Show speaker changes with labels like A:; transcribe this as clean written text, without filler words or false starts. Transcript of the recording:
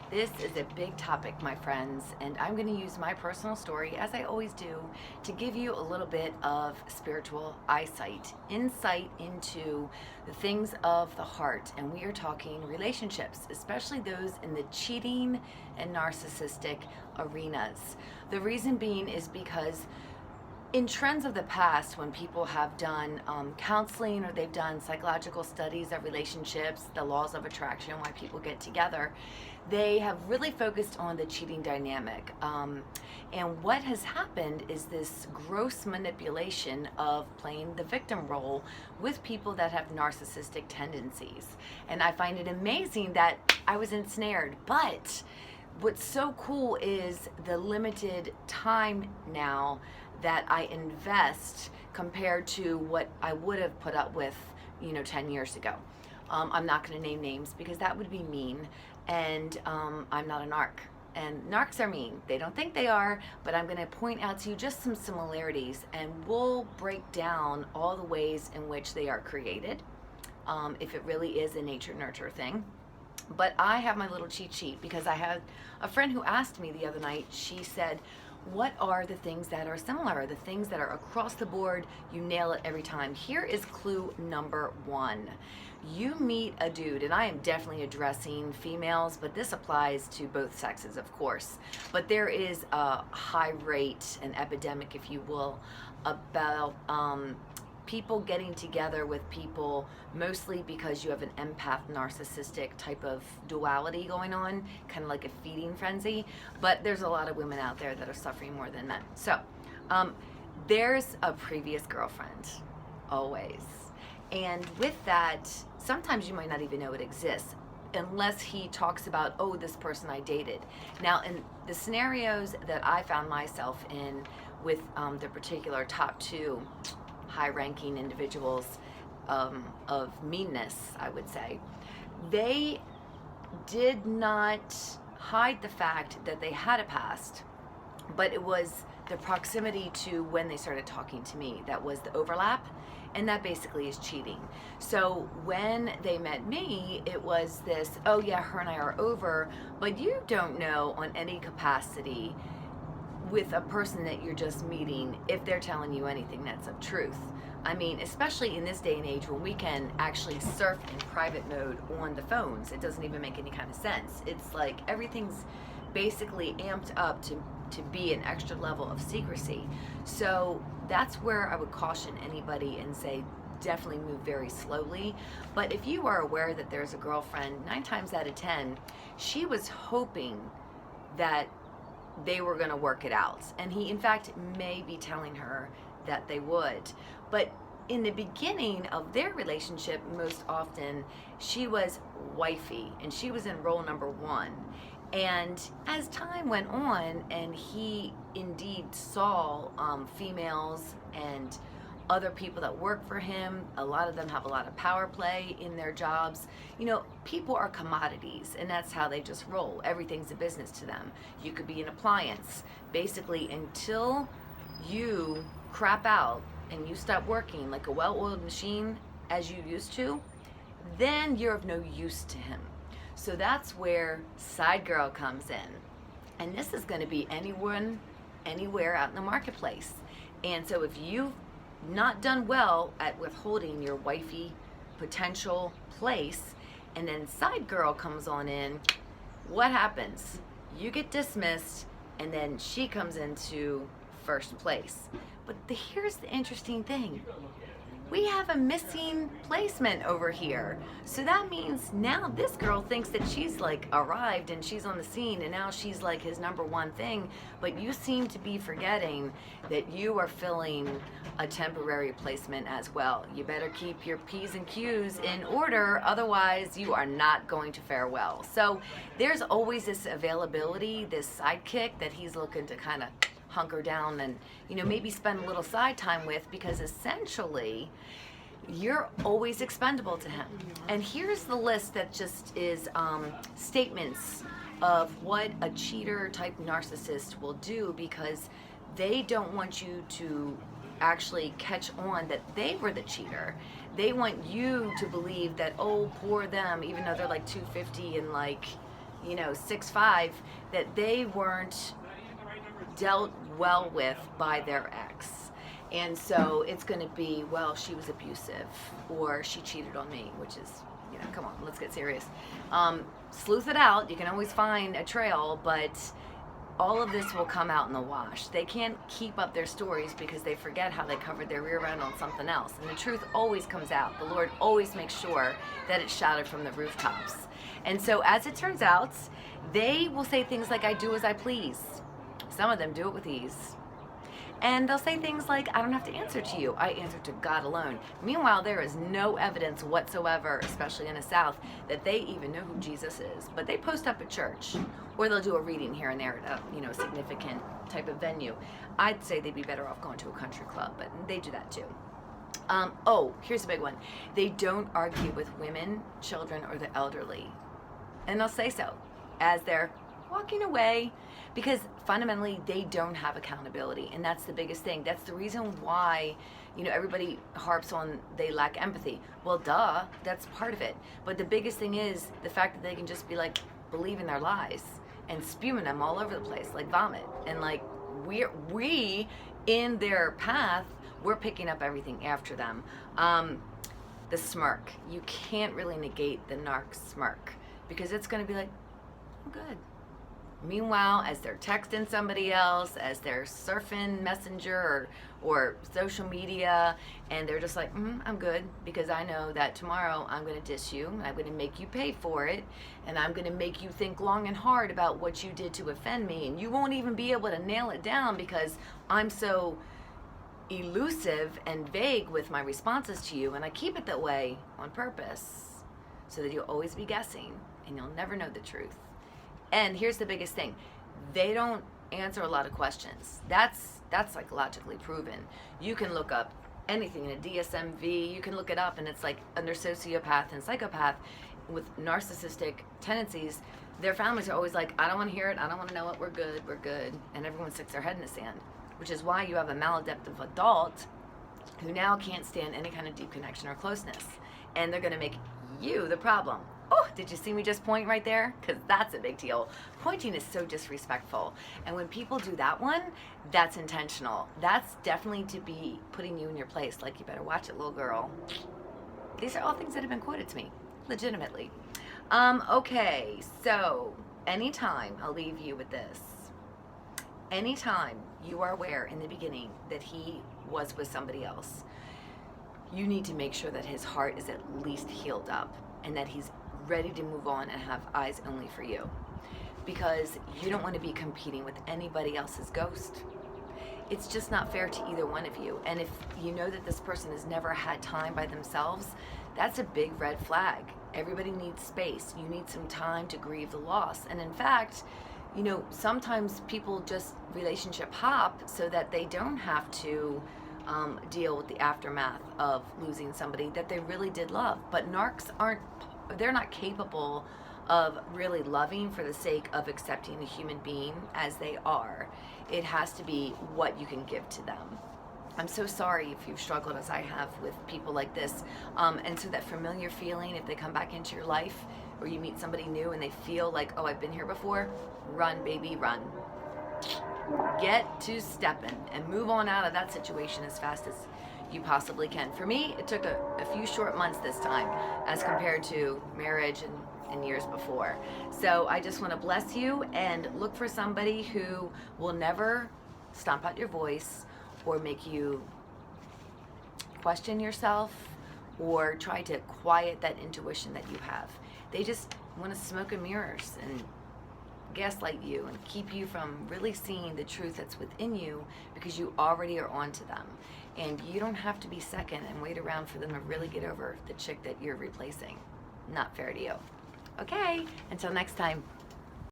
A: This is a big topic, my friends, and I'm going to use my personal story, as I always do, to give you a little bit of spiritual eyesight, insight into the things of the heart. And we are talking relationships, especially those in the cheating and narcissistic arenas. The reason being is because in trends of the past, when people have done counseling or they've done psychological studies of relationships, the laws of attraction, why people get together, they have really focused on the cheating dynamic. And what has happened is this gross manipulation of playing the victim role with people that have narcissistic tendencies. And I find it amazing that I was ensnared. But what's so cool is the limited time now that I invest compared to what I would have put up with, 10 years ago. I'm not going to name names because that would be mean, and I'm not a narc. And narcs are mean. They don't think they are, but I'm going to point out to you just some similarities, and we'll break down all the ways in which they are created, if it really is a nature-nurture thing. But I have my little cheat sheet because I had a friend who asked me the other night. She said, what are the things that are similar, the things that are across the board, you nail it every time? Here is clue number one. You meet a dude, and I am definitely addressing females, but this applies to both sexes, of course. But there is a high rate, an epidemic, if you will, about people getting together with people, mostly because you have an empath narcissistic type of duality going on, kind of like a feeding frenzy. But there's a lot of women out there that are suffering more than men. So there's a previous girlfriend, always. And with that, sometimes you might not even know it exists unless he talks about, oh, this person I dated. Now, in the scenarios that I found myself in with the particular top two high-ranking individuals of meanness, I would say, they did not hide the fact that they had a past, but it was the proximity to when they started talking to me that was the overlap, and that basically is cheating. So when they met me, it was this, oh yeah, her and I are over, but you don't know on any capacity with a person that you're just meeting if they're telling you anything that's of truth. I mean, especially in this day and age when we can actually surf in private mode on the phones, it doesn't even make any kind of sense. It's like everything's basically amped up to be an extra level of secrecy. So that's where I would caution anybody and say, definitely move very slowly. But if you are aware that there's a girlfriend, 9 times out of 10, she was hoping that they were going to work it out. And he, in fact, may be telling her that they would. But in the beginning of their relationship, most often, she was wifey, and she was in role number 1. And as time went on, and he indeed saw females and other people that work for him, a lot of them have a lot of power play in their jobs. People are commodities, and that's how they just roll. Everything's a business to them. You could be an appliance. Basically, until you crap out and you stop working like a well-oiled machine as you used to, then you're of no use to him. So that's where side girl comes in. And this is going to be anyone, anywhere out in the marketplace. And so if you've not done well at withholding your wifey potential place, and then side girl comes on in, what happens? You get dismissed, and then she comes into first place. But here's the interesting thing. We have a missing placement over here. So that means now this girl thinks that she's like arrived and she's on the scene, and now she's like his number one thing. But you seem to be forgetting that you are filling a temporary placement as well. You better keep your P's and Q's in order, otherwise you are not going to fare well. So there's always this availability, this sidekick that he's looking to kind of hunker down and maybe spend a little side time with, because essentially you're always expendable to him. And here's the list that just is statements of what a cheater type narcissist will do, because they don't want you to actually catch on that they were the cheater. They want you to believe that, oh, poor them, even though they're like 250 and like 6'5", that they weren't dealt well with by their ex. And so it's going to be, well, she was abusive, or she cheated on me, which is, come on, let's get serious. Sleuth it out. You can always find a trail, but all of this will come out in the wash. They can't keep up their stories because they forget how they covered their rear end on something else. And the truth always comes out. The Lord always makes sure that it's shouted from the rooftops. And so as it turns out, they will say things like, I do as I please. Some of them do it with ease. And they'll say things like, I don't have to answer to you. I answer to God alone. Meanwhile, there is no evidence whatsoever, especially in the South, that they even know who Jesus is. But they post up at church, or they'll do a reading here and there at a significant type of venue. I'd say they'd be better off going to a country club, but they do that too. Here's a big one. They don't argue with women, children, or the elderly. And they'll say so as they're walking away, because fundamentally they don't have accountability, and that's the biggest thing. That's the reason why everybody harps on they lack empathy. Well, duh, that's part of it. But the biggest thing is the fact that they can just be like believing their lies and spewing them all over the place like vomit, and like we in their path, we're picking up everything after them. The smirk, you can't really negate the narc smirk, because it's going to be like, oh, good. Meanwhile, as they're texting somebody else, as they're surfing Messenger or social media, and they're just like, I'm good, because I know that tomorrow I'm going to diss you, I'm going to make you pay for it, and I'm going to make you think long and hard about what you did to offend me, and you won't even be able to nail it down because I'm so elusive and vague with my responses to you, and I keep it that way on purpose so that you'll always be guessing and you'll never know the truth. And here's the biggest thing. They don't answer a lot of questions. That's psychologically proven. You can look up anything in a DSMV. You can look it up, and it's like under sociopath and psychopath with narcissistic tendencies, their families are always like, I don't want to hear it. I don't want to know it. We're good. And everyone sticks their head in the sand, which is why you have a maladaptive adult who now can't stand any kind of deep connection or closeness. And they're going to make you the problem. Oh, did you see me just point right there? Because that's a big deal. Pointing is so disrespectful. And when people do that one, that's intentional. That's definitely to be putting you in your place. Like, you better watch it, little girl. These are all things that have been quoted to me, legitimately. Okay, so anytime, I'll leave you with this. Anytime you are aware in the beginning that he was with somebody else, you need to make sure that his heart is at least healed up and that he's ready to move on and have eyes only for you, because you don't want to be competing with anybody else's ghost. It's just not fair to either one of you. And if you know that this person has never had time by themselves, that's a big red flag. Everybody needs space. You need some time to grieve the loss. And in fact, sometimes people just relationship hop so that they don't have to deal with the aftermath of losing somebody that they really did love. But narcs they're not capable of really loving for the sake of accepting a human being as they are. It has to be what you can give to them. I'm so sorry if you've struggled as I have with people like this. And so that familiar feeling, if they come back into your life, or you meet somebody new and they feel like, oh, I've been here before, run, baby, run. Get to stepping and move on out of that situation as fast as you possibly can. For me, it took a few short months this time as compared to marriage and years before. So I just want to bless you and look for somebody who will never stomp out your voice or make you question yourself or try to quiet that intuition that you have. They just want to smoke and mirrors and gaslight you and keep you from really seeing the truth that's within you, because you already are onto them. And you don't have to be second and wait around for them to really get over the chick that you're replacing. Not fair to you. Okay, until next time.